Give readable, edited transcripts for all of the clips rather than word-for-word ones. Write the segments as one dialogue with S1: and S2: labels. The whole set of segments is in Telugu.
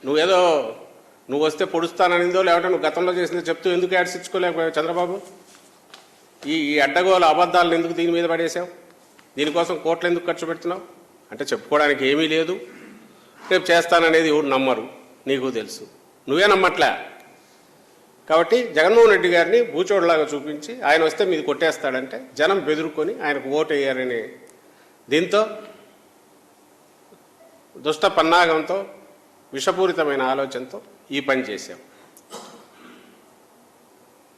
S1: నువ్వేదో నువ్వు వస్తే పొడుస్తాననిందో లేకపోతే నువ్వు గతంలో చేసిందో చెప్తూ ఎందుకు యాడ్స్ ఇచ్చుకోలేకపోయావు చంద్రబాబు? ఈ అడ్డగోలు అబద్ధాలను ఎందుకు దీని మీద పడేసావు? దీనికోసం కోట్లు ఎందుకు ఖర్చు పెడుతున్నావు? అంటే చెప్పుకోవడానికి ఏమీ లేదు. రేపు చేస్తాననేది ఎవరు నమ్మరు, నీకు తెలుసు, నువ్వే నమ్మట్లే. కాబట్టి జగన్మోహన్ రెడ్డి గారిని బూచోడ్లాగా చూపించి ఆయన వస్తే మీది కొట్టేస్తాడంటే జనం బెదురుకొని ఆయనకు ఓటు వేయారని దీంతో దుష్ట పన్నాగంతో విషపూరితమైన ఆలోచనతో ఈ పని చేశాం.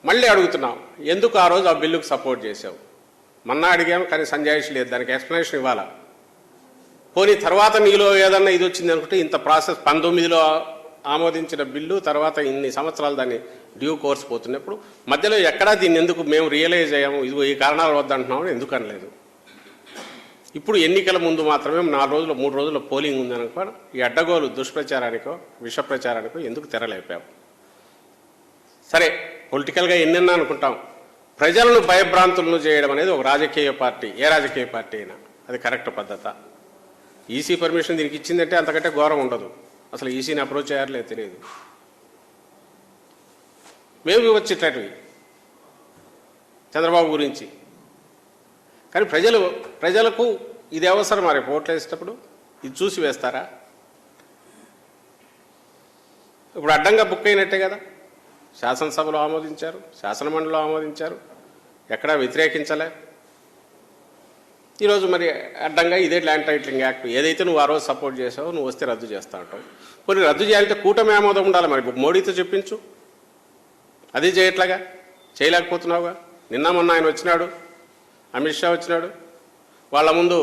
S1: మళ్ళీ అడుగుతున్నాం, ఎందుకు ఆ రోజు ఆ బిల్లుకు సపోర్ట్ చేసావు? మొన్న అడిగాము కానీ సంజాయిషి లేదు, దానికి ఎక్స్ప్లెనేషన్ ఇవ్వాలా. పోనీ తర్వాత నీలో ఏదన్నా ఇది వచ్చింది అనుకుంటే ఇంత ప్రాసెస్ 19లో ఆమోదించిన బిల్లు తర్వాత ఇన్ని సంవత్సరాలు దాన్ని డ్యూ కోర్స్ పోతున్నప్పుడు మధ్యలో ఎక్కడా దీన్ని ఎందుకు మేము రియలైజ్ అయ్యాము, ఇదిగో ఈ కారణాలు వద్దంటున్నామని ఎందుకు అనలేదు? ఇప్పుడు ఎన్నికల ముందు మాత్రమే 4 రోజులు 3 రోజుల పోలింగ్ ఉందనుకో ఈ అడ్డగోలు దుష్ప్రచారానికో విష ప్రచారానికో ఎందుకు తెరలేపావు? సరే, పొలిటికల్గా ఎన్నెన్నా అనుకుంటాం, ప్రజలను భయభ్రాంతులను చేయడం అనేది ఒక రాజకీయ పార్టీ, ఏ రాజకీయ పార్టీ అయినా అది కరెక్ట్ పద్ధత. ఈసీ పర్మిషన్ దీనికి ఇచ్చిందంటే అంతకంటే ఘోరం ఉండదు. అసలు ఈసీని అప్రోచ్ చేయారలేదు తెలియదు. మేము ఇవ్వచ్చు ఇట్లాంటివి చంద్రబాబు గురించి. కానీ ప్రజలకు ఇది అవసరం. మరి ఓట్లు వేసేటప్పుడు ఇది చూసి వేస్తారా? ఇప్పుడు అడ్డంగా బుక్ అయినట్టే కదా. శాసనసభలో ఆమోదించారు, శాసనమండలిలో ఆమోదించారు, ఎక్కడా వ్యతిరేకించలే. ఈరోజు మరి అడ్డంగా ఇదే ల్యాండ్ టైటిలింగ్ యాక్ట్ ఏదైతే నువ్వు ఆ రోజు సపోర్ట్ చేసావో నువ్వు వస్తే రద్దు చేస్తా అంటావు. కొన్ని రద్దు చేయాలంటే కూటమి ఆమోదం ఉండాలి. మరి మోడీతో చెప్పించు, అది చేయట్లాగా చేయలేకపోతున్నావుగా. నిన్న మొన్న ఆయన వచ్చినాడు, అమిత్ షా వచ్చినాడు, వాళ్ళ ముందు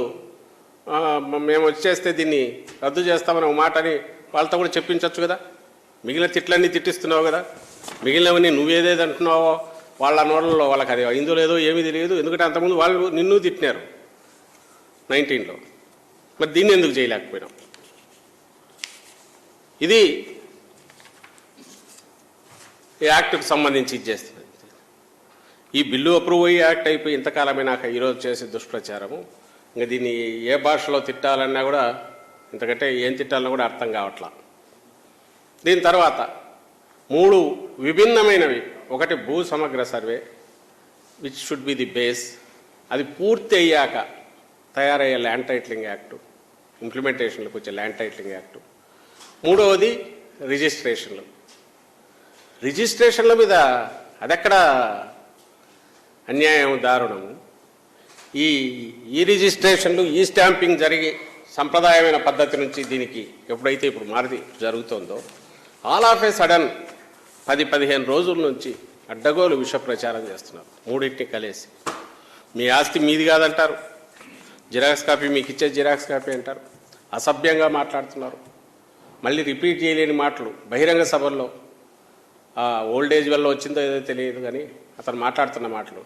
S1: మేము వచ్చేస్తే దీన్ని రద్దు చేస్తామని ఒక మాట అని వాళ్ళతో కూడా చెప్పించవచ్చు కదా. మిగిలిన తిట్లన్నీ తిట్టిస్తున్నావు కదా, మిగిలినవన్నీ నువ్వేదేది అంటున్నావో వాళ్ళ నోళ్ళలో వాళ్ళకి అది అయిందో లేదో ఏమీ తెలియదు. ఎందుకంటే అంతకుముందు వాళ్ళు నిన్ను తిట్టినారు 19లో. మరి దీన్ని ఎందుకు చేయలేకపోయినాం? ఇది ఈ యాక్ట్కి సంబంధించి ఇచ్చేస్తుంది. ఈ బిల్లు అప్రూవ్ అయ్యి యాక్ట్ అయిపోయి ఇంతకాలమైనాక ఈరోజు చేసే దుష్ప్రచారము, ఇంకా దీన్ని ఏ భాషలో తిట్టాలన్నా కూడా ఇంతకంటే ఏం తిట్టాలన్నా కూడా అర్థం కావట్లా. దీని తర్వాత 3 విభిన్నమైనవి. ఒకటి భూ సమగ్ర survey which should be the base, అది పూర్తి అయ్యాక తయారయ్యే ల్యాండ్ టైటిలింగ్ యాక్టు, ఇంప్లిమెంటేషన్లకు వచ్చే ల్యాండ్ టైటిలింగ్ యాక్టు. 3వది రిజిస్ట్రేషన్ల మీద అదెక్కడ అన్యాయం, దారుణము. ఈ రిజిస్ట్రేషన్లు, ఈ స్టాంపింగ్ జరిగి సంప్రదాయమైన పద్ధతి నుంచి దీనికి ఎప్పుడైతే ఇప్పుడు మారి జరుగుతుందో ఆల్ ఆఫ్ ఏ సడన్ 10-15 రోజుల నుంచి అడ్డగోలు విష ప్రచారం చేస్తున్నారు. 3 కలిసి మీ ఆస్తి మీది కాదంటారు, జిరాక్స్ కాపీ మీకు ఇచ్చే జిరాక్స్ కాపీ అంటారు, అసభ్యంగా మాట్లాడుతున్నారు. మళ్ళీ రిపీట్ చేయలేని మాటలు బహిరంగ సభల్లో. ఓల్డేజ్ వల్ల వచ్చిందో ఏదో తెలియదు కానీ అతను మాట్లాడుతున్న మాటలు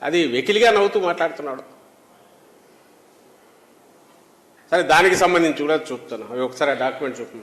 S1: అది వెకిలిగా నవ్వుతూ మాట్లాడుతున్నాడు. సరే, దానికి సంబంధించి కూడా చూపుతాను. అవి ఒకసారి డాక్యుమెంట్ చూపు.